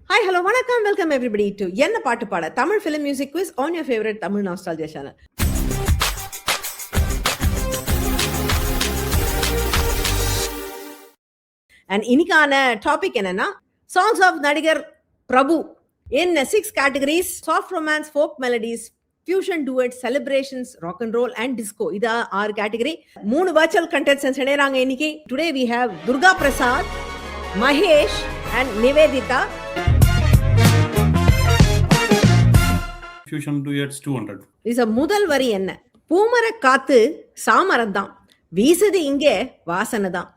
Hi, hello, வணக்கம், welcome everybody to என்ன பாட்டு பாட Tamil film music quiz on your favorite Tamil nostalgia channel. And இன்னைக்கான டாபிக் என்னன்னா songs of நடிகர் பிரபு in 6 categories: soft romance, folk melodies, fusion duets, celebrations, rock and roll and disco. இது 6 category. 3 virtual contestants இணையறாங்க இன்னைக்கு. Today we have Durga Prasad, Mahesh and Nivedita. Fusion duets 200. இது முதல் வரி என்ன? பூமர காத்து சாமரந்தான், வீசுது இங்கே வாசனை தான்,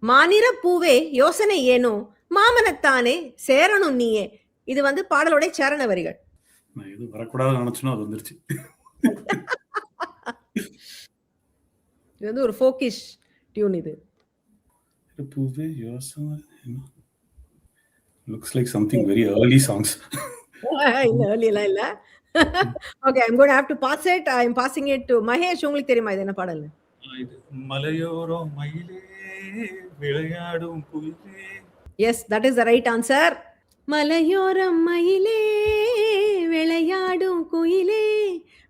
மாநிற பூவே யோசனை ஏனோ, மாமனத்தானே சேரணும் நீயே. இது பாடலோட சரண வரிகள். நான் இது வரக்கூடாது நினைச்சனோ அது வந்துருச்சு. இது ஒரு ஃபோக்கிஷ் டியூன். இது பூவே யோசனை looks like something very early songs. இல்ல early எல்லாம் இல்ல. Okay, I'm going to have to pass it. I'm passing it to Mahesh. உங்களுக்கு தெரியுமா இது என்ன பாடல்? இது மலையோரோ மயிலே விளையாடும் குயிலே. Yes, that is the right answer. மலையோரம் மயிலே விளையாடும் குயிலே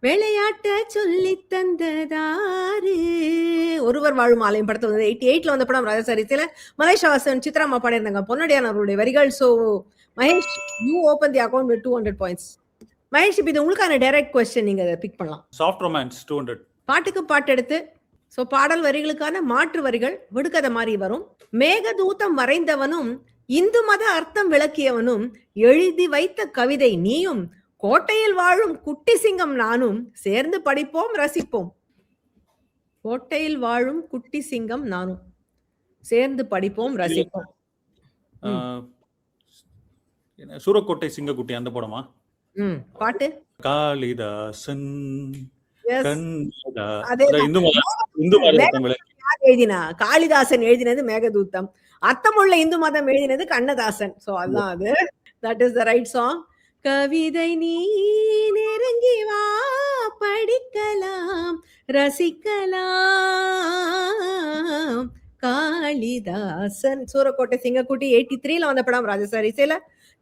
விளையாட்ட சொல்லி தந்ததாரு. ஒருவர் வாழும் ஆலயம் படத்துல 88ல வந்த படம். ராஜசாரிசில மலேஷ் வாசன், சித்ராமா பாடியிருந்தாங்க. பொன்னடியான் அவருடைய வரிகள். So Mahesh, you open the account with 200 points. Mahesh, இது உங்களுக்கான டைரக்ட் கொஸ்டின், நீங்க அதை பிக் பண்ணலாம். Soft romance 200. பாட்டுக்கு பாட்டு எடுத்து பாடல் வரிகளுக்கான மாற்று வரிகள் விடுக்கத மாதிரி வரும். மேகதூதம் வரைந்தவனும் இந்து மத அர்த்தம் விளக்கியவனும் எழுதி வைத்த கவிதை நீயும், கோட்டையில் வாழும் குட்டி சிங்கம் நானும், சேர்ந்து படிப்போம் ரசிப்போம். கோட்டையில் வாழும் குட்டி சிங்கம் நானும், சேர்ந்து படிப்போம் ரசிப்போம். சூரக்கோட்டை சிங்கக்குட்டி அந்த படமா? பாட்டு காளிதாசன் எழுதினா. காளிதாசன் எழுதினது மேகதூத்தம், அர்த்தமுள்ள இந்து மதம் எழுதினது கண்ணதாசன். சோ அதான் அது. That is the right song. கவிதை நீ நெருங்கி வா, படிக்கலாம் ரசிக்கலாம். காளிதாசன். சூரக்கோட்டை சிங்கக்குட்டி 83ல வந்த படம். ராஜசாரிசில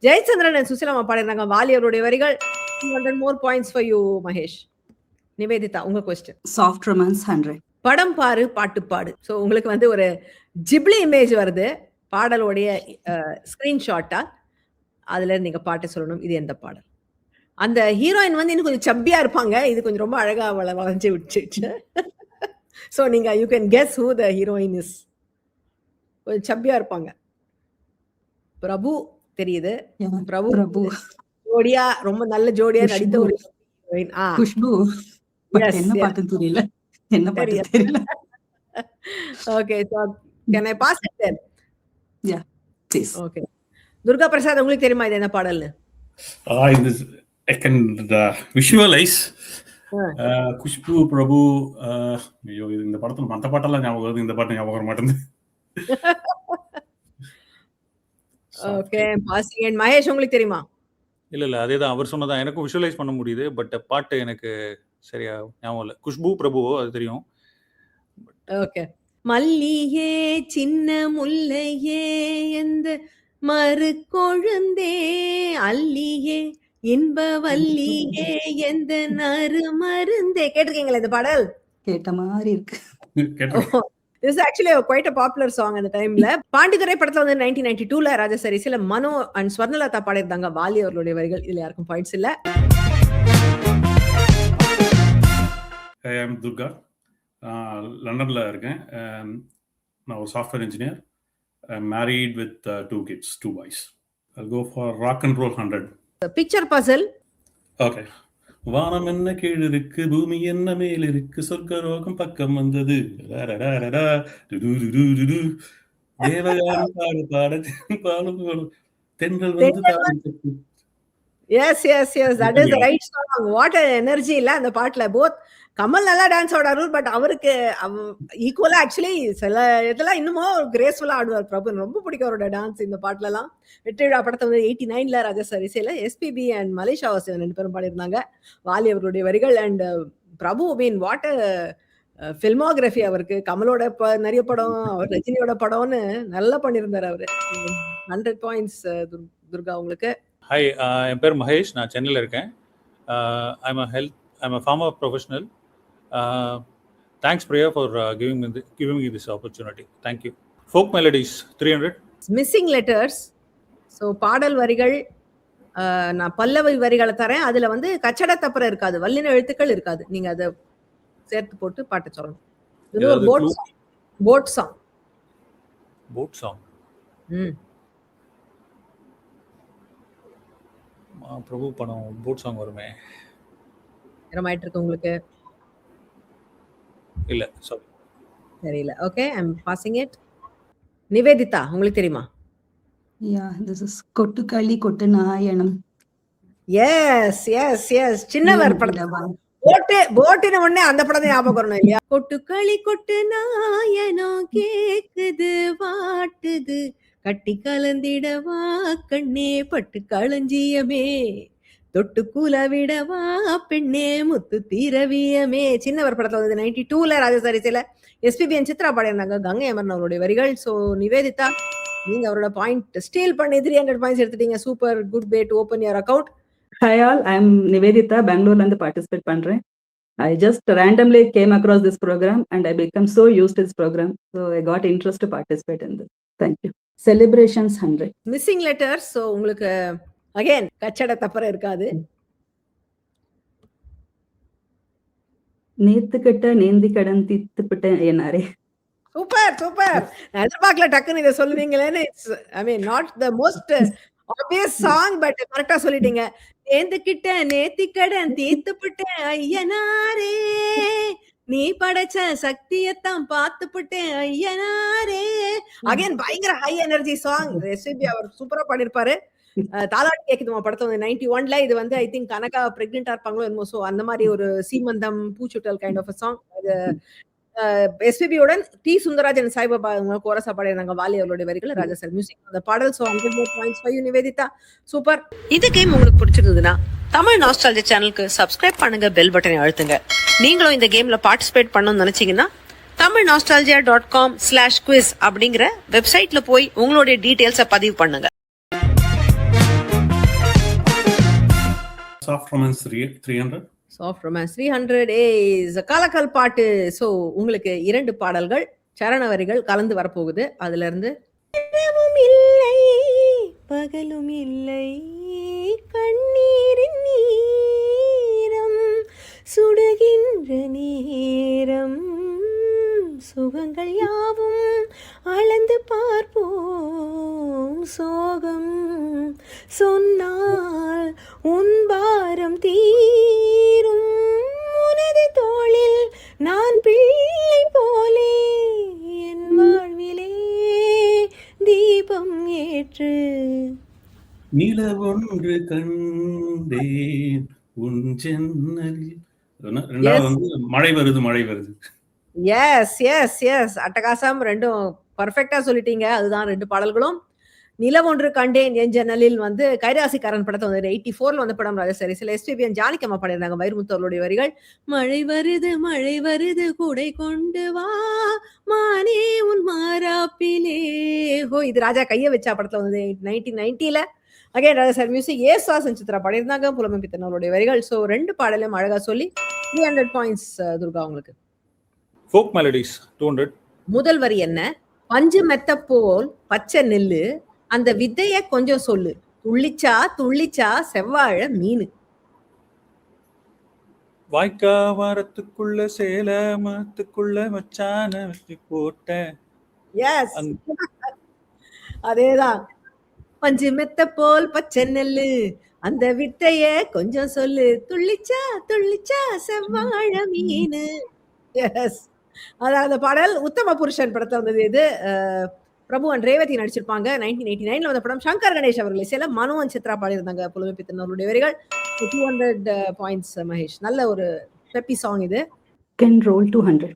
ஜெயச்சந்திரன் and சுசிலாமா பாடினாங்க. வாலி அவருடைய வரிகள். 200 more points for you, Mahesh. Nivedita, உங்க क्वेश्चन. Soft romance 100. படம் பாரு பாட்டு பாடு. சோ உங்களுக்கு ஒரு ஜிப்லி இமேஜ் வருது பாடலோடைய ஸ்கிரீன்ஷாட்டா. அதுல நீங்க பாட்டு சொல்லணும். இது எந்த பாடல்? அந்த ஹீரோயின் இன்னும் கொஞ்சம் சப்பியா இருப்பாங்க. இது கொஞ்சம் ரொம்ப அழகா வளைஞ்சு விட்டுச்சு. சோ நீங்க you can guess who the heroine is. கொஞ்சம் சப்பியா இருப்பாங்க. பிரபு தெரியுது. பிரபு ஜோடியா, ரொம்ப நல்ல ஜோடியா நடித்த ஒரு ஹீரோயின். குஷ்பு. என்ன பாட்டு தெரியல. என்ன பாட்டு தெரியல. Okay, so can I pass it then? Yeah, please. Okay. Durga Prasad, உங்களுக்கு தெரியுமா இது என்ன பாடல்னு? I can visualize. குஷ்பு பிரபு. ஐயோ, இந்த படத்துல மத்த பாட்டெல்லாம் ஞாபகம் வருது, இந்த பாட்டு ஞாபகம் வர மாட்டேங்குது. Okay, passing it. மகேஷ், உங்களுக்கு தெரியுமா? இல்ல அதேதான் அவர் சொன்னதான் எனக்கும் விஷுவலைஸ் பண்ண முடியுது. பட் பாட்டு எனக்கு சரியா ஞாபகம் இல்ல. குஷ்பு பிரபுவோ அது தெரியும். ஓகே. மல்லியே சின்ன முல்லையே எந்த மறு கொழுந்தே, அல்லியே இன்ப வல்லியே எந்த நறு மருந்தே. கேட்டிருக்கீங்களா இந்த பாடல்? கேட்ட மாதிரி இருக்கு. This is actually quite a popular song at the timeல. Pandidurai படத்துல 1992ல ராஜசாரிசில மனோ அண்ட் ஸ்வர்ணலதா பாடியிருந்தாங்க. வாலி அவர்களுடைய வரிகள். இதுல யாருக்கும் பாயிண்ட்ஸ் இல்ல. I am Durga. லண்டன்ல இருக்கேன். நான் ஒரு software engineer. I'm married with 2 kids, 2 boys. I'll go for rock and roll 100. Picture puzzle. Okay. வானம் என்ன கீழ் இருக்கு, பூமி என்ன மேல் இருக்கு, சொர்க்கரோகம் பக்கம் வந்தது, தேவகானம் பாடு பாட பாடும் தென்றல் வந்து. Yes, that is the right song. What an energy இல்ல அந்த பாட்டுல. போத் கமல் நல்லா டான்ஸ் ஆடுறாரு, பட் அவருக்கு ஈக்குவலா ஆக்சுவலி சில இதெல்லாம் இன்னமும் கிரேஸ்ஃபுல்லா ஆடுவார் பிரபு. ரொம்ப பிடிக்கும் அவரோட டான்ஸ் இந்த பாட்டுல எல்லாம். வெற்றிவிழா படத்தை 89ல ராஜசாரிசில எஸ்பிபி அண்ட் மலேஷா வாசன் 2 பேரும் பாடியிருந்தாங்க. வாலி அவருடைய வரிகள். And Prabhu, mean what filmography அவருக்கு. கமலோட நிறைய படம், அவர் ரஜினியோட படம்னு நல்லா பண்ணியிருந்தாரு அவரு. 100 points துர்கா உங்களுக்கு. ஹாய், என் பேர் மகேஷ். நான் சென்னையில் இருக்கேன். I'm a former professional. Thanks Priya for giving me this opportunity. Thank you. Folk melodies 300. Missing letters. So பாடல் வரிகள் நான் பல்லவி வரிகளை தரேன். அதுல வந்து கச்சட தப்பற இருக்காது, வல்லின எழுத்துக்கள் இருக்காது. நீங்க அதை சேர்த்து போட்டு பாட்டு சொல்லணும். இது ஒரு boat song. Boat song. Boat song. Prabhu படம் போட் சாங் வருமே. நேரமாயிட்டு இருக்கு உங்களுக்கு. இல்ல, சாரி, தெரியல. Okay, I am passing it. Nivedita, உங்களுக்கு தெரியுமா? Yeah, this is கொட்டுக்களி கொட்டு நாயனம். எஸ் எஸ் எஸ் சின்னவர் படத்துல போட்டின உடனே அந்த படம் ஞாபகம் வரணும் இல்லையா? கொட்டுக்களி கொட்டு நாயனோ கேக்குது வாட்டுது கட்டி கலந்திடவா கண்ணே பட்டு களஞ்சியமே தொட்டு கூலவிடவா பெண்ணே முத்து தீரவியமே. சின்னவர் படத்துல வந்து 92ல ராஜசாரிசில எஸ்பிபிஎன் சித்ரா பாடியிருந்தாங்க. கங்கை அமரன் அவருடைய வரிகள். ஸோ நிவேதிதா, நீங்க அவரோட பாயிண்ட் ஸ்டீல் பண்ணி 300 பாயிண்ட்ஸ் எடுத்துட்டீங்க. Super, good way to open your account. Hi all, I am Nivedita, Bangalore and participate பண்றேன். I just randomly came across this program and I become so used to this program. So I got interest to participate in this. Thank you. Celebrations 100. Missing letters. So உங்களுக்கு again கச்சட தப்பற இருக்காது. நேத்துக்கிட்ட நேந்தி கடன் தீத்துப்பிட்டேன் என்னாரே. Super super. நான் எதிர்பார்க்கல டக்குன்னு இதை சொல்லுவீங்களேன்னு. It's I mean not the most obvious song, but கரெக்டா சொல்லிட்டீங்க. நேந்துக்கிட்ட நேத்திக்கடன் தீத்துப்பிட்டேன் ஐயனாரே, நீ படைச்ச சக்தியத்தான் பார்த்துப்பிட்டேன் ஐயனாரே. அகைன் பயங்கர ஹை எனர்ஜி சாங். எஸ்பிபி அவர் சூப்பரா பாடிருப்பாரு. தாலாட்டு கேக்குதுமா படத்தை வந்து 91ல. இது வந்து ஐ திங்க் கனகா பிரெக்னெண்டா இருப்பாங்களோ என்னமோ. ஸோ அந்த மாதிரி ஒரு சீமந்தம் பூச்சுட்டல் கைண்ட் ஆஃப் சாங். அது எஸ்பிபியுடன் டி சுந்தராஜன் சாய்பாபா கோரசா பாடினாங்க. வாலி அவருடைய வரிகள், ராஜா சார் மியூசிக். அந்த பாடல். So 100 points for you Nivedita. Super. இந்த கேம் உங்களுக்கு பிடிச்சிருந்ததுன்னா தமிழ் நாஸ்டாலஜி சேனலுக்கு சப்ஸ்கிரைப் பண்ணுங்க, பெல் பட்டனை அழுத்துங்க. நீங்களும் இந்த கேம்ல பார்ட்டிசிபேட் பண்ணணும்னு நினைச்சீங்கன்னா tamilnostalgia.com/quiz அப்படிங்கிற வெப்சைட்ல போய் உங்களுடைய டீடைல்ஸை பதிவு பண்ணுங்க. Soft Romance 300. Soft romance 300 is கலக்கல் பாட்டு. ஸோ உங்களுக்கு 2 பாடல்கள் சரண வரிகள் கலந்து வரப்போகுது. அதுல இருந்து இரவும் இல்லை பகலும் இல்லை கண்ணீரின் நீரம் சுடுகின்ற நேரம் சுகங்கள் யாவும் அளந்து பார்ப்போம் சோகம் சொன்னால் உன் பாரம் தீரும் உனது தோளில் நான் பிள்ளை போலே என் வாழ்விலே தீபம் ஏற்று நிலவொன்று கண்டேன் உன் ஜன்னலில். ரெண்டாவது வந்து மழை வருது மழை வருது. எஸ் எஸ் எஸ் அட்டகாசம். ரெண்டும் பர்ஃபெக்டா சொல்லிட்டீங்க. அதுதான் 2 பாடல்களும். நிலவொன்று கண்டேன் என் ஜன்னலில் வந்து கைராசிக்காரன் படத்தை வந்து 84ல வந்த படம். ராஜசாரி சில எஸ்பிபிஎன் ஜானகியம்மா பாடியிருந்தாங்க. வைரமுத்து அவருடைய வரிகள். மழை வருது கூடை கொண்டு வா மானே உன் மாறாப்பிலே ஹோ. இது ராஜா கைய வச்சா படத்துல வந்து 1990ல. அகைன் ராஜசாரி மியூசிக். ஏசுவாசன் சித்ரா பாடியிருந்தாங்க. புலமை பித்தன் அவருடைய வரிகள். ஸோ 2 பாடலையும் அழகா சொல்லி 300 பாயிண்ட்ஸ் துர்கா உங்களுக்கு. Folk melodies 200. முதல் வரி என்ன? பஞ்சு மெத்த போல் பச்சை நெல்லு அந்த வித்தைய கொஞ்சம் சொல்லு துள்ளிச்சா செவ்வாழ மீனு. வாய்க்கா வாரத்துக்குள்ள சேல மரத்துக்குள்ள மச்சான வச்சு போட்ட. எஸ் அதேதான். பஞ்சு மெத்த போல் பச்சை நெல்லு அந்த வித்தைய கொஞ்சம் சொல்லு துள்ளிச்சா செவ்வாழ மீனு. எஸ் அதாவது பாடல் உத்தம புருஷன் படத்துல வந்தது. இது பிரபு அண்ட் ரேவதி நடிச்சிருப்பாங்க. 1989ல வந்த படம். சங்கர் கணேஷ் அவர்கள் சில மனோன் சித்ரா பாடியிருந்தாங்க. புலமை பித்தன் அவருடைய வரிகள். 200 பாயிண்ட்ஸ் மகேஷ். நல்ல ஒரு பெப்பி சாங் இது. Rock and Roll 200.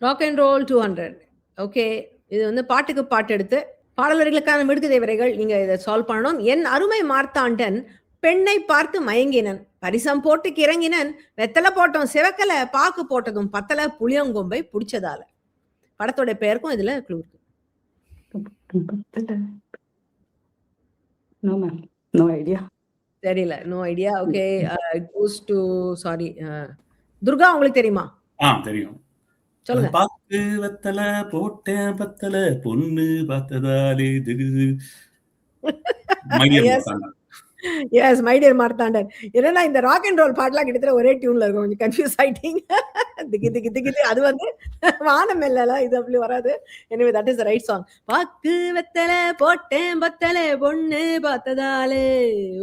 Rock and roll 200. Okay, இது வந்து பாட்டுக்கு பாட்டு எடுத்து பாடல் வரிகளுக்கான மிடுக்கு தேவரைகள். நீங்க இதை சால்வ் பண்ணணும். என் அருமை மார்த்தாண்டன் பெண்ணை பார்த்து மயங்கினன் பரிசம் போட்டு கிறங்கினன் வெத்தலை போட்டோம் சிவக்கலை பாக்கு போட்டதும் பத்தலை புளியங்கொம்பை பிடிச்சதால. படத்தோட பெயருக்கும் இதுல க்ளூ இருக்கு. No ma'am, no idea. தெரியல. No idea. Okay. Goes to sorry. Durga உங்களுக்கு தெரியுமா? தெரியும். சொல்லுங்க. பாக்கு வெத்தல போட்டேன் பத்தல பொண்ணு பார்த்ததாலே திகுது. My dear yes Marthandan. Yes my dear Marthandan. என்னன்னா இந்த ராக் அண்ட் ரோல் பாட்டுலாம் கிட்டத்தட்ட ஒரே டியூன்ல இருக்கும். கொஞ்சம் கன்ஃபியூஸ் ஆயிட்டீங்க. திகி திகி திகி அது வந்து வானம் இல்லலாம், இது அப்படி வராது. Anyway that is the right song. பாக்கு வெத்தல போட்டேன் பத்தல பொண்ணு பார்த்ததாலே,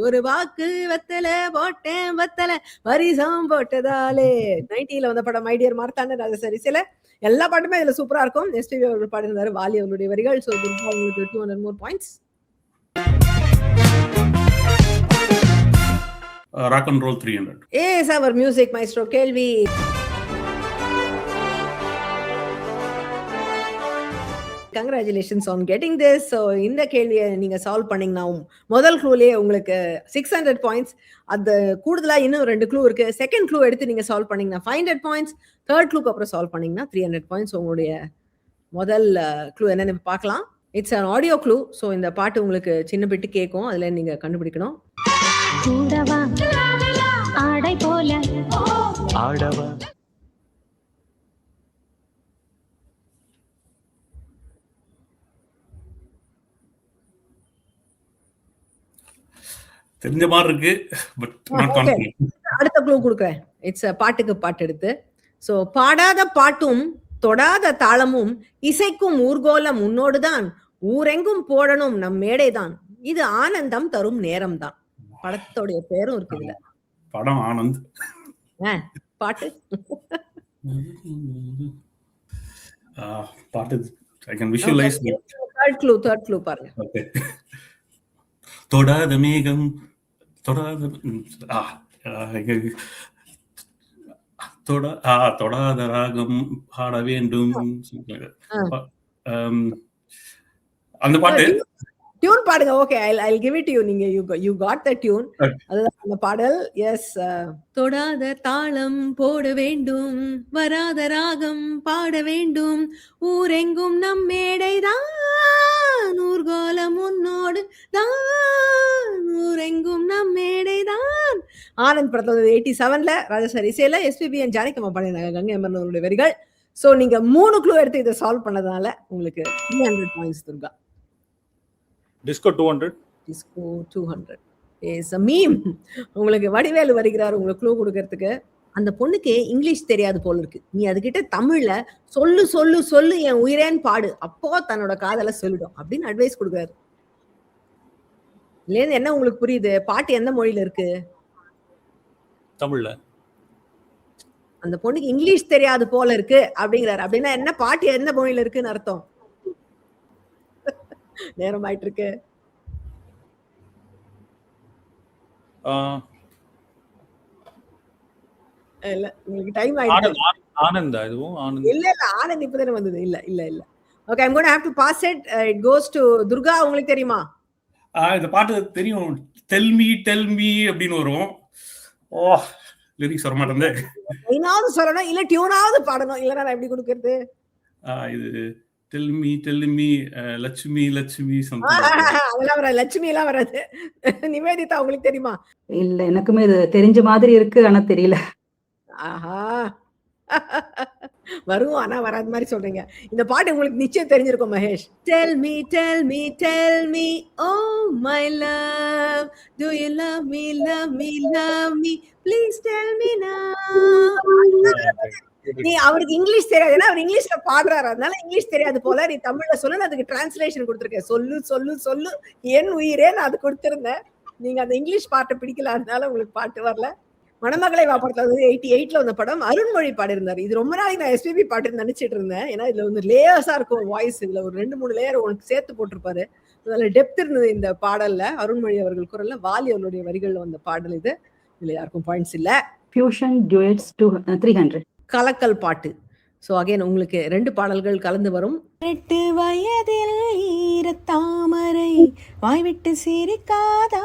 ஒரு பாக்கு வெத்தல போட்டேன் பத்தல வரிசம் போட்டதாலே. 90ல வந்த படம் மை டியர் மார்த்தாண்டன். அது சரி, சில எல்லா பாட்டுமே இதுல சூப்பரா இருக்கும். எஸ்பிபி அவர்கள் பாடினாரு, வாலி அவருடைய வரிகள். ஸோ உங்களுக்கு 200 more points. Rock and roll 300. Yes, our music maestro கேள்வி. Congratulations on getting this. So இந்த கேள்வியை நீங்க சால்வ் பண்ணீங்கன்னா முதல் க்ளூலயே உங்களுக்கு 600 points. அது கூடுதலா இன்னும் 2 க்ளூ இருக்கு. செகண்ட் க்ளூ எடுத்து நீங்க சால்வ் பண்ணீங்கன்னா 500 points. தேர்ட் க்ளூக்கு அப்புறம் சால்வ் பண்ணீங்கன்னா 300 points. உங்களுடைய முதல் க்ளூ என்னன்னு பார்க்கலாம். It's an audio clue. So இந்த பாட்டு உங்களுக்கு சின்ன பிட்டு கேட்கும், அதுல நீங்க கண்டுபிடிக்கணும். கூடவா ஆடை போல ஆடவா தெரிஞ்ச மாதிரி இருக்கு, பட் நாட் கான்ஃபிடன்ட். அடுத்த க்ளூ கொடுக்குறேன். இட்ஸ் பாட்டுக்கு பாட்டு எடுத்து. ஸோ பாடாத பாட்டும் தொடாத தாளமும் இசைக்கும் ஊர்கோலம் உன்னோடுதான், ஊரெங்கும் போடணும் நம் மேடைதான், இது ஆனந்தம் தரும் நேரம் தான். படத்தோடைய பேரும் இருக்கு இதுல. படம் ஆனந்த். பாட்டு பாட்டு I can visualise. Third clue பாருங்க. ஓகே. தொடாத மேகம் தொடாத தொடாத ராகம் பாட வேண்டும். அந்த பாட்டு டியூன் பாடுங்க. Okay, I'll give it to you. நீங்க you got the tune. அதுதான் அந்த பாடல். எஸ். தொடாத தாளம் போட வேண்டும், வராத ராகம் பாட வேண்டும், ஊரெங்கும் நம் மேடைதான், ஊர்கோலம் உன்னோடு தான், ஊரெங்கும் நம் மேடைதான். ஆனந்த் படத்துல 87ல ராஜசாரி இசையில எஸ்பிபி அண்ட் ஜானகியம்மா பாடினாங்க, கங்கை அமர்ந்தவருடைய வரிகள். ஸோ நீங்க 3 க்ளூ எடுத்து இதை சால்வ் பண்ணதுனால உங்களுக்கு 300 points Durga. Disco 200. Disco 200 is a meme. உங்களுக்கு வடிவேலு வருகிறார் உங்களுக்கு க்ளூ கொடுக்கறதுக்கு. அந்த பொண்ணுக்கு இங்கிலீஷ் தெரியாது போல இருக்கு, நீ அதுகிட்ட தமிழ்ல சொல்லு சொல்லு சொல்லு என் உயிரேன்னு பாடு, அப்போ தன்னோட காதல சொல்லிடும் அப்படின்னு அட்வைஸ் கொடுக்குறாரு. இல்லையா? என்ன உங்களுக்கு புரியுது? பாட்டு எந்த மொழியில இருக்கு? தமிழ்ல. அந்த பொண்ணுக்கு இங்கிலீஷ் தெரியாது போல இருக்கு அப்படிங்கிறாரு. அப்படின்னா என்ன, பாட்டு எந்த மொழியில இருக்குன்னு அர்த்தம்? நேரம் ஆயிட்டு இருக்கு. இல்ல, உங்களுக்கு டைம் ஆயிடுச்சு. ஆனந்தா இதுவும்? ஆனந்த் இல்ல இல்ல, ஆனந்த் இப்பதானே வந்தது. இல்ல இல்ல இல்ல. Okay, I'm going to have to pass it. It goes to Durga. உங்களுக்கு தெரியுமா? இந்த பாட்டு தெரியும். டெல் மீ அப்படின்னு வரும். லிரிக்ஸ் வர மாட்டேங்குது. லைனாவது சொல்லணும், இல்ல டியூனாவது பாடணும், இல்லனா நான் எப்படி கொடுக்கிறது? இது டெல் மீ லட்சுமி அதெல்லாம் வராது. லட்சுமி எல்லாம் வராது. நிவேதிதா உங்களுக்கு தெரியுமா? இல்ல, எனக்குமே இது தெரிஞ்ச மாதிரி இருக்கு, ஆனா தெரியல. ஆஹா, வரும் ஆனா வராத மாதிரி சொல்றீங்க. இந்த பாட்டு உங்களுக்கு நிச்சயம் தெரிஞ்சிருக்கும் Mahesh. Tell me, oh my love, do you love me, please tell me now. நீ அவருக்கு இங்கிலீஷ் தெரியாது, ஏன்னா அவர் இங்கிலீஷ்ல பாடுறாரு, அதனால இங்கிலீஷ் தெரியாது போல. நீ தமிழ்ல சொல்ல, அதுக்கு டிரான்ஸ்லேஷன் கொடுத்துருக்கேன். சொல்லு சொல்லு சொல்லு என் உயிரே நான் அது கொடுத்திருந்தேன். நீங்க அந்த இங்கிலீஷ் பாட்டை பிடிக்கல, அதனால உங்களுக்கு பாட்டு வரல. மணமகளை வாப்படத்துல 88ல வந்த படம். அருண்மொழி பாடிருந்தாரு. இது ரொம்ப நாளைக்கு நான் எஸ்பிபி பாட்டு நினைச்சிட்டு இருந்தேன், ஏன்னா இதுல வந்து லேயர்ஸா இருக்கும் வாய்ஸ். இதுல ஒரு 2-3 லேயர் உனக்கு சேர்த்து போட்டிருப்பாரு. அதுல டெப்த் இருந்தது இந்த பாடல்ல. அருண்மொழி அவர்கள் குரல்ல, வாலி அவருடைய வரிகள்ல வந்த பாடல் இது. இதுல யாருக்கும் பாயிண்ட்ஸ் இல்ல. ஃபியூஷன் டுயட்ஸ் 300. கலக்கல் பாட்டு. ஸோ அகைன் உங்களுக்கு 2 பாடல்கள் கலந்து வரும். 8 வயதில் ஈரத்தாமரை வாய்விட்டு சிரிக்காதா,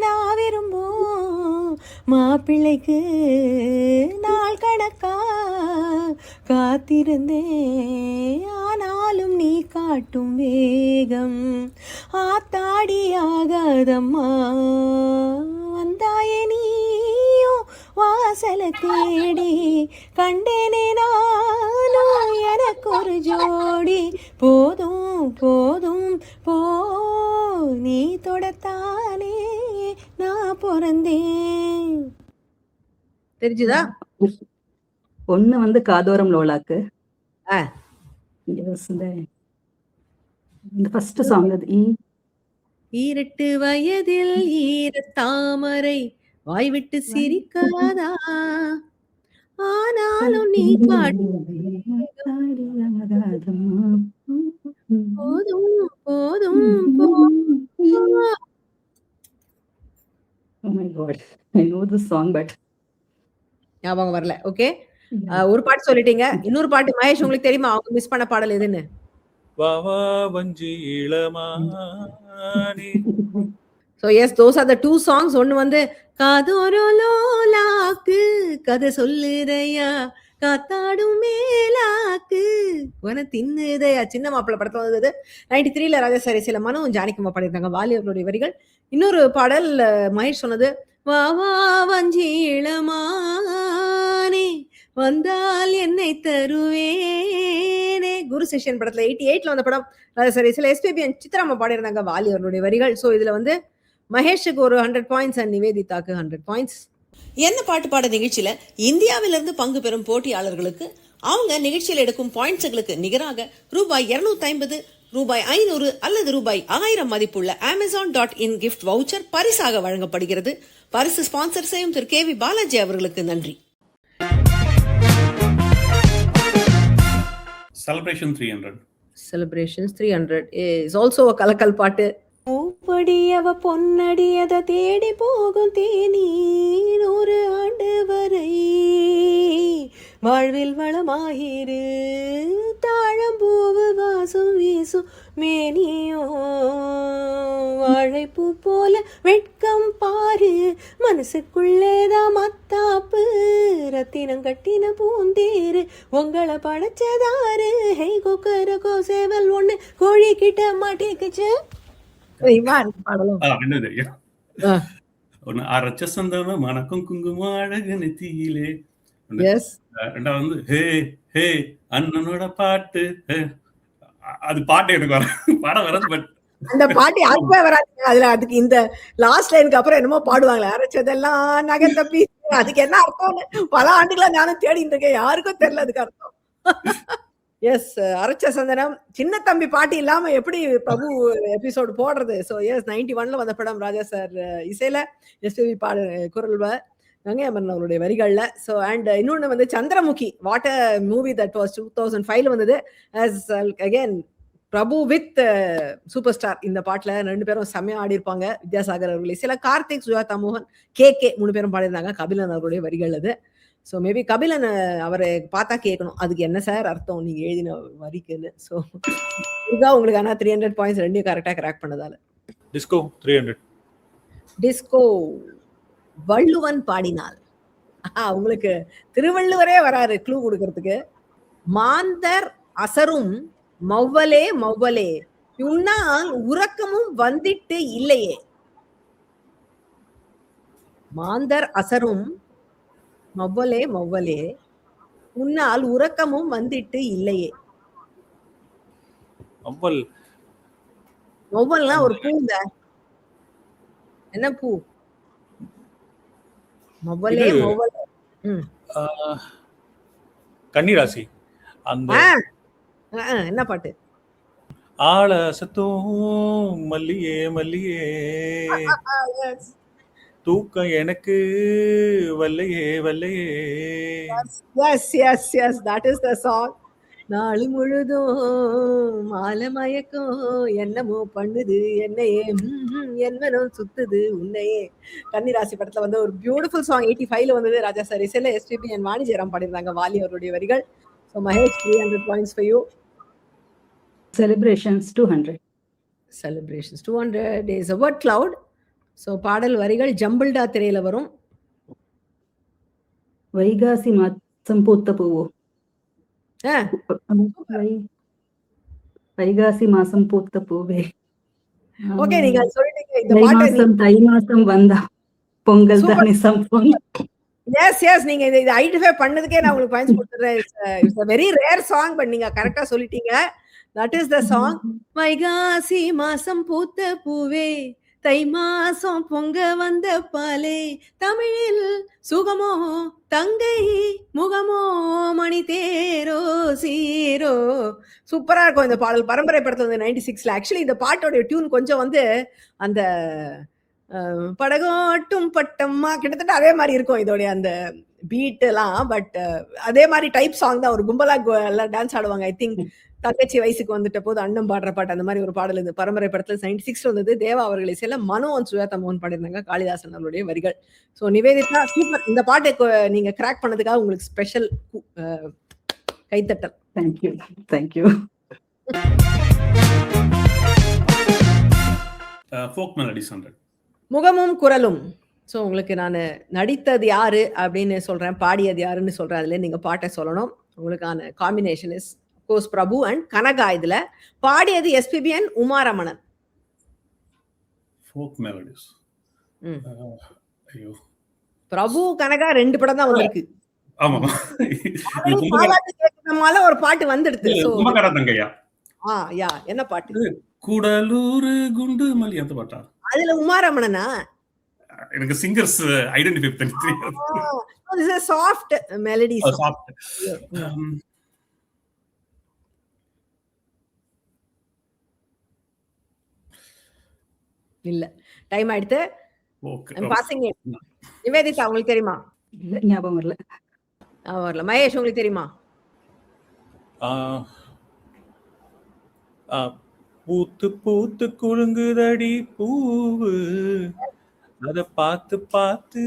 நான் விரும்பும் மாப்பிள்ளைக்கு நாள் கணக்கா காத்திருந்தேன், ஆனால் ஆனாலும் நீ காட்டும் வேகம் ஆத்தாடியாகாதம்மா வந்தாயே நீயோ வாசல தேடி கண்டேனே நானும் எனக்கு ஒரு ஜோடி போதும் போதும் போ நீ தொடத்தானே நான் பிறந்தேன். தெரிஞ்சுதா? ஒண்ணு வந்து காதோரம் லோலாக்கு. ஆ. Yes, இந்த ஃபர்ஸ்ட் சாங் அது ஈரட்டு வயதில் ஈரத்தாமரை வாய் விட்டு சிரிக்காதா ஆனாலும் நீ போதும் போதும் Oh my god, I know this song but ஞாபகம் வரல. ஓகே, ஒரு பாட்டு சொல்லிட்டீங்க. இன்னொரு பாட்டு மகேஷ் உங்களுக்கு தெரியுமா அவங்க மிஸ் பண்ண பாடல் எதுன்னு? வா வா வஞ்சி இளமானே. So yes, those are the two songs. ஒன்னு வந்து காதோரோலாக்கு கதை சொல்லுதையா காத்தாடும் மேலாக்கு உன தின்னுதையா சின்ன மாப்பிள்ளை படத்துல வந்தது 93ல ராஜாசாரி சில மனம் ஜானகிமா பாடிருந்தாங்க, வாலி அவர்களுடைய வரிகள். இன்னொரு பாடல் மகேஷ் சொன்னது வா வா வஞ்சி இளமானே வந்தால் என்னை தருவேனே, குரு சிஷ்யன் படத்துல 88ல வந்த படம் ராஜாசாரி சில எஸ்பிபி சித்ராமா பாடிருந்தாங்க, வாலி அவர்களுடைய வரிகள். ஸோ இதுல வந்து மகேஷுக்கு ஒரு 100 பாயிண்ட்ஸ் அண்ட் நிவேதிதாக்கு 100 பாயிண்ட்ஸ். என்ன பாட்டு பாட நிகழ்ச்சியில இந்தியாவிலிருந்து பங்கு பெறும் போட்டியாளர்களுக்கு அவங்க நிகழ்ச்சியில் எடுக்கும் பாயிண்ட்ஸுகளுக்கு நிகராக ரூபாய் 250, ரூபாய் 500 அல்லது ரூபாய் 1000 மதிப்புள்ள Amazon.in gift voucher பரிசாக வழங்கப்படுகிறது. பரிசு ஸ்பான்சர் செய்யும் திரு KV பாலாஜி அவர்களுக்கு நன்றி. Celebration 300. Celebrations 300 is also a கலக்கல் பாட்டு. மூப்படியவ பொன்னடியத தேடி போகும் தேனீர் 100 ஆண்டு வரை வாழ்வில் வளமாயிரு தாழம்பூவு வாசம் வீசும் மேனியோ வாழைப்பூ போல வெட்கம் பாரு மனசுக்குள்ளேதான் மத்தாப்பு ரத்தினம் கட்டின பூந்தேரு உங்களை படைச்சதாரு ஹே கொக்கரகோ சேவல் ஒண்ணு கோழி கிட்ட மாட்டிக்குச்சு. என்ன தெரியும்? ஒன்னு அரைச்ச சந்தனம் மணக்கும் குங்குமம் அழகு நெத்தியிலே. ரெண்டாவது வந்து ஹே ஹே அண்ணனோட பாட்டு. அது பாட்டு எனக்கு வர பாடம் வராது, பட் அந்த பாட்டு யாருமே வராது. அதுல அதுக்கு இந்த லாஸ்ட் லைனுக்கு அப்புறம் என்னமோ பாடுவாங்களே அரைச்சதெல்லாம் நகை தப்பி, அதுக்கு என்ன அர்த்தம்னு பல ஆண்டுகளா நானும் தேடிட்டு இருக்கேன், யாருக்கும் தெரியல அதுக்கு அர்த்தம். எஸ், அரைச்ச சந்தனம் சின்ன தம்பி பாட்டு இல்லாம எப்படி பிரபு எபிசோடு போடுறது? ஸோ எஸ், 91ல வந்த படம் ராஜா சார் இசையில எஸ்பிபி பாடு குரல் கங்கை அமரன் அவருடைய வரிகள்ல. ஸோ அண்ட் இன்னொன்னு வந்து Chandramukhi, what a movie that was 2005ல வந்தது. Again Prabhu with super star இந்த பாட்டுல 2 பேரும் செம்மையா ஆடி இருப்பாங்க. வித்யாசாகர் அவர்களே சில, கார்த்திக் சுஜாதா மோகன் KK 3 பேரும் பாடியிருந்தாங்க. கபிலன் அவருடைய வரிகள் அது. ஸோ மேபி கபிலன் அவரை பார்த்தா கேட்கணும் அதுக்கு என்ன சார் அர்த்தம் நீங்க எழுதின வரிக்குன்னு. ஸோ இதுதான் உங்களுக்கு ஆனா 300 பாயிண்ட்ஸ் ரெண்டையும் கரெக்டா கிராக் பண்ணதால. டிஸ்கோ 300. டிஸ்கோ வள்ளுவன் பாடினால். உங்களுக்கு திருவள்ளுவரே வராரு க்ளூ கொடுக்கறதுக்கு. மாந்தர் அசரும் மௌவலே மௌவலே உன்னால் உறக்கமும் வந்திட்டு இல்லையே. மாந்தர் அசரும் மௌவலே மௌவலே உன்னால் உறக்கமும் வந்திட்டு இல்லையே. மௌவல்னா ஒரு பூங்க, என்ன பூ? மௌவலே மௌவலே கன்னிராசி. அந்த என்ன பாட்டு? ஆள சத்தம் மல்லியே மல்லியே தூக்கம் எனக்கு வல்லையே வல்லையே. Yes yes yes, that is the song. நாளு முழுதும் மாலை மயக்கம் என்னமோ பண்ணுது என்னையே என்னனும் சுத்துது உன்னையே. கன்னிராசி படத்துல வந்து ஒரு பியூட்டிஃபுல் சாங் 85ல வந்தது. ராஜா சார் இசையில எஸ்பிபி அண்ட் வாணி ஜெயராம் பாடியிருந்தாங்க, வாலி அவருடைய வரிகள். So Mahesh 300 points for you. Celebrations 200. Celebrations 200 is a word cloud. So பாடல் வரிகள் ஜம்பிள்டா திரையில வரும். வைகாசி மாசம் பூத்த பூவோ. வைகாசி மாசம் பூத்த பூவே. ஓகே, நீங்க அது சொல்லிட்டீங்க. இந்த தை பாட்டை மாசம் தை மாசம் வந்தா பொங்கல் சூப்பர். தானே சம்பொங்கல். எஸ் நீங்க இதை ஐடென்டிஃபை பண்ணதுக்கே நான் உங்களுக்கு பாயிண்ட்ஸ் கொடுத்துறேன். It's a very rare song, but நீங்க கரெக்டா சொல்லிட்டீங்க. That is the song. வைகாசி மாசம் பூத்த பூவே, தை மாசம் பொங்க வந்த பாலே, தமிழில் சுகமோ தங்கை முகமோ மணி தேரோ சீரோ. சூப்பரா இருக்கும் இந்த பாடல். பரம்பரை படத்துல வந்து 96ல. ஆக்சுவலி இந்த பாட்டோட டியூன் கொஞ்சம் வந்து அந்த படகோட்டும் பட்டம்மா கிட்டத்தட்ட அதே மாதிரி இருக்கும் இதோடைய அந்த பீட் எல்லாம். பட் அதே மாதிரி டைப் சாங் தான். ஒரு கும்பலா எல்லாம் டான்ஸ் ஆடுவாங்க. ஐ திங்க் தங்கச்சி வயசுக்கு வந்துட்ட போது அண்ணன் பாடுற பாட்டு, அந்த மாதிரி ஒரு பாடல் இது பரம்பரை படத்துல 96 வந்தது. தேவா அவர்களை செல்ல மனோ சுயாதா மோகன் பாடிருந்தாங்க, காளிதாசன் அவருடைய வரிகள். So Nivedita super. இந்த பாட்டை நீங்க கிராக் பண்ணதுக்காக உங்களுக்கு ஸ்பெஷல் கைத்தட்டல். Thank you thank you. Folk melodies 100. முகமும் குரலும். ஸோ உங்களுக்கு நான் நடித்தது யாரு அப்படின்னு சொல்றேன், பாடியது யாருன்னு சொல்றேன். அதுல நீங்க பாட்டை சொல்லணும். உங்களுக்கான combination is course Prabhu and Kanaka. இதுல பாடியது SPB and Uma Ramanan. Folk melodies. ஐயோ, பிரபு கனகா 2 படம் தான் வந்திருக்கு. ஆமா. நம்மால ஒரு பாட்டு வந்துடுது. கும்பகர தங்கையா. யா, என்ன பாட்டு? கூடலூர் குண்டு மல்லி அந்த பாட்டா? அதுல உமாரமணனா? எனக்கு சிங்கர்ஸ் ஐடென்டிஃபை பண்ணி தெரியாது. This is soft melody song. Soft. இல்ல, டைம் ஆயிடுத்து. Okay. I'm passing it. Nivedita உங்களுக்கு தெரியுமா? இல்ல, ஞாபகம் வரல. வரல. மகேஷ் உங்களுக்கு தெரியுமா? பூத்து பூத்து குலுங்குதடி பூவு, அத பார்த்து பார்த்து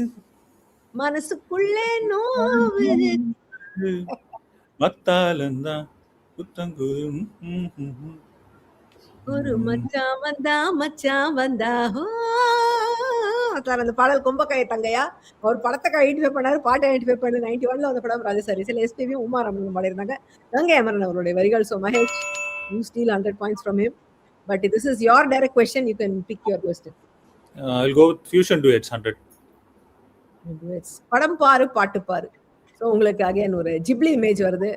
மனசுக்குள்ளே நோவு மத்தாலந்தான் புத்தங்குரு. ஒரு மச்சான் வந்தா ஹோ. அந்த பாடல் கும்பக்காய தங்கையா. ஒரு படத்தை ஐடென்டிஃபை பண்ணாரு, பாட்டை ஐடென்டிஃபை பண்ணு. 91ல வந்த படம் ராஜசாரி. சில எஸ்பிபி உமாரமணன் பாடிருந்தாங்க, கங்கை அமரன் அவருடைய வரிகள். So Mahesh, you steal 100 points from him. But this is your direct question. You can pick your question. I'll go with fusion duets 100. படம் பாரு பாட்டு பாரு. ஸோ உங்களுக்கு அகைன் ஒரு ஜிப்லி இமேஜ் வருது.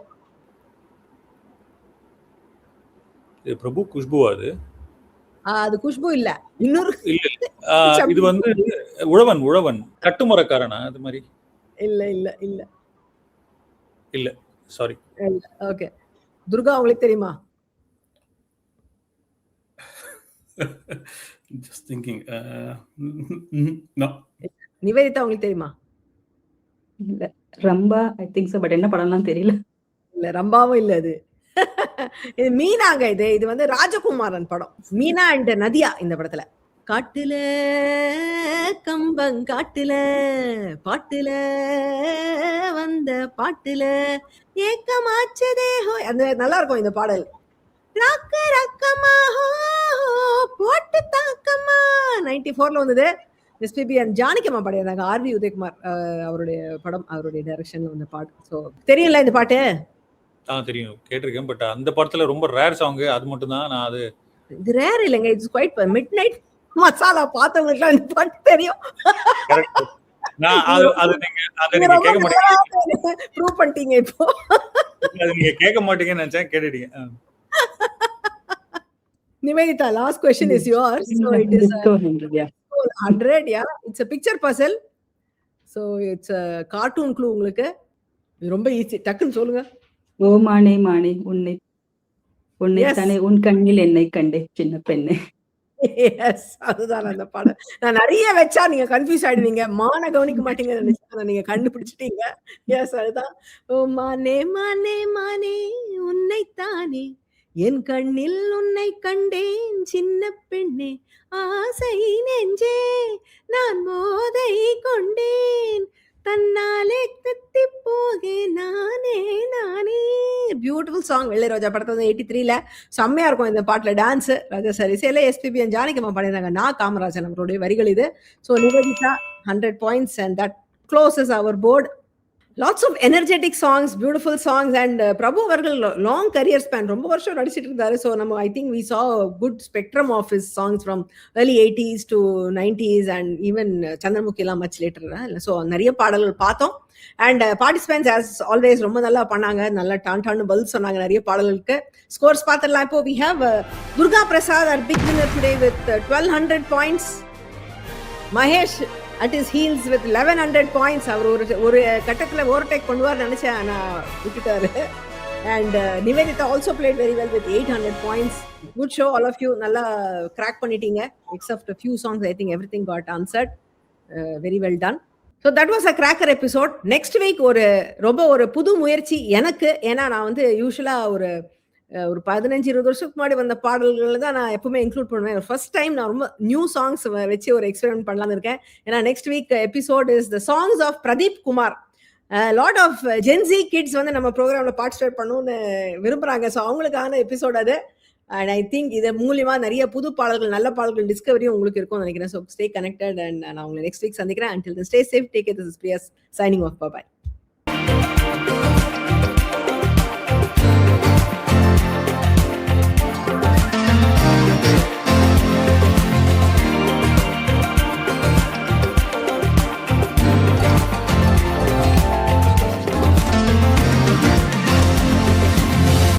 இது பிரபு குஷ்பு. அது குஷ்பு இல்ல, இன்னொரு இல்ல. இது வந்து உழவன் கட்டுமரக்காரனா? அது மாதிரி இல்ல இல்ல இல்ல இல்ல, சாரி. ஓகே, துர்கா உங்களுக்கு தெரியுமா? Just thinking. No. நிவேதிதா உங்களுக்கு தெரியுமா? இல்ல, Rambha I think so, but என்ன படம்லாம் தெரியல. இல்ல, ரம்பாவும் இல்ல. அது இது மீனாங்க. இது வந்து ராஜகுமாரன் படம். மீனா அண்ட் நதியா இந்த படத்துல. காட்டுல கம்பங்காட்டுல பாட்டுல வந்த பாட்டுல ஏக்கமாச்சதே ஹோ. அந்த நல்லா இருக்கும் இந்த பாடல். ராக்க ரக்கமா ஹோ போட்டு தாக்கமா 94ல வந்தது. எஸ்பிபி அண்ட் ஜானகியம்மா பாடியிருந்தாங்க. ஆர்வி உதயகுமார் அவருடைய படம், அவருடைய டைரக்ஷன்ல வந்த பாட்டு. ஸோ தெரியல இந்த பாட்டு? தெரியும், கேட்டிருக்கேன். பட் அந்த படத்துல ரொம்ப ரேர் சாங். அது மட்டும் தான் நான். அது இது ரேர் இல்லைங்க. It's quite midnight masala பார்த்தவங்களுக்குலாம் இந்த பாட்டு தெரியும். நான் அது நீங்க கேட்க மாட்டீங்க. ப்ரூவ் பண்ணிட்டீங்க இப்போ. அது நீங்க கேட்க மாட்டீங்கன்னு நினைச்சேன், கேட்டுட்டீங்க. Nivedita, last question is yours. So it is 100. Yeah, it's a picture puzzle. So it's a cartoon clue உங்களுக்கு. இது ரொம்ப ஈஸி, டக்குன்னு சொல்லுங்க. ஓ மானே மானே உன்னை தானே உன் கண்ணில் என்னை கண்டே சின்ன பெண்ணே. எஸ், அதுதான் அந்த பாடல். நான் நிறைய வச்சா நீங்க கன்ஃபியூஸ் ஆயிடுவீங்க, மான கவனிக்க மாட்டீங்கன்னு நினைச்சேன். நீங்க கண்டுபிடிச்சிட்டீங்க. எஸ், அதுதான். ஓ மானே மானே மானே உன்னைத்தானே என் கண்ணில் உன்னை கண்டேன் சின்ன பெண்ணே, ஆசை நெஞ்சே நான் போதை கொண்டேன், தன்னாலே கத்தி போகே நானே நானே. Beautiful song. வெள்ளை ரோஜா படத்துல 83ல செம்மையா இருக்கும் இந்த பாட்டுல. டான்ஸ் ராஜசாரி சேல எஸ்பிபி அண்ட் ஜானகியம்மா பாடினாங்க. நான் காமராஜன் அவருடைய வரிகள் இது. So Nivedita 100 points and that closes our board. Lots of energetic songs, beautiful songs. And Prabhu அவர்கள் லாங் கரியர் ஸ்பேன், ரொம்ப வருஷம் நடிச்சிட்டு இருந்தாரு. ஸோ நம்ம I think we saw good spectrum of his songs from early 80s to 90s and even சந்திரமுகிலாம் much later. So நிறைய பாடல்கள் பார்த்தோம். அண்ட் பார்ட்டிசிபென்ட்ஸ் ஆஸ் ஆல்வேஸ் ரொம்ப நல்லா பண்ணாங்க, நல்லா டான்னு பதில் சொன்னாங்க நிறைய பாடல்களுக்கு. ஸ்கோர்ஸ் பார்த்துடலாம். இப்போ we have Durga Prasad our big winner today with 1200 points. Mahesh at his heels with 1100 points. அவர் ஒரு கட்டத்தில் ஓவர்டேக் பண்ணுவார் நினைச்சேன், நான் விட்டுட்டாரு. And Nivedita also played very well with 800 points. Good show all of you, நல்லா கிராக் பண்ணிட்டீங்க. Except few songs I think everything got answered. Very well done. So that was a cracker episode. Next week ஒரு புது முயற்சி எனக்கு. ஏன்னா நான் வந்து யூஸ்வலாக ஒரு 15-20 வருஷத்துக்கு முன்னாடி வந்த பாடல்கள் தான் நான் எப்பவுமே இன்க்ளூட் பண்ணுவேன். ஃபர்ஸ்ட் டைம் நான் ரொம்ப நியூ சாங்ஸ் வச்சு ஒரு எக்ஸ்பெரிமெண்ட் பண்ணலாம்னு இருக்கேன். ஏன்னா next week episode is the songs of Pradeep Kumar. Lot of Gen Z kids வந்து நம்ம ப்ரோக்ராமில் பார்ட்டிசிபேட் பண்ணணும்னு விரும்புகிறாங்க. ஸோ அவங்களுக்கான எபிசோட் அது. அண்ட் ஐ திங்க் இது மூலியமா நிறைய புது பாடல்கள், நல்ல பாடல்கள் டிஸ்கவரியும் உங்களுக்கு இருக்கும்னு நினைக்கிறேன். So stay connected. அண்ட் நான் உங்களை நெக்ஸ்ட் வீக் சந்திக்கிறேன். Until then, stay safe, take care. This is Priya signing off. Bye bye.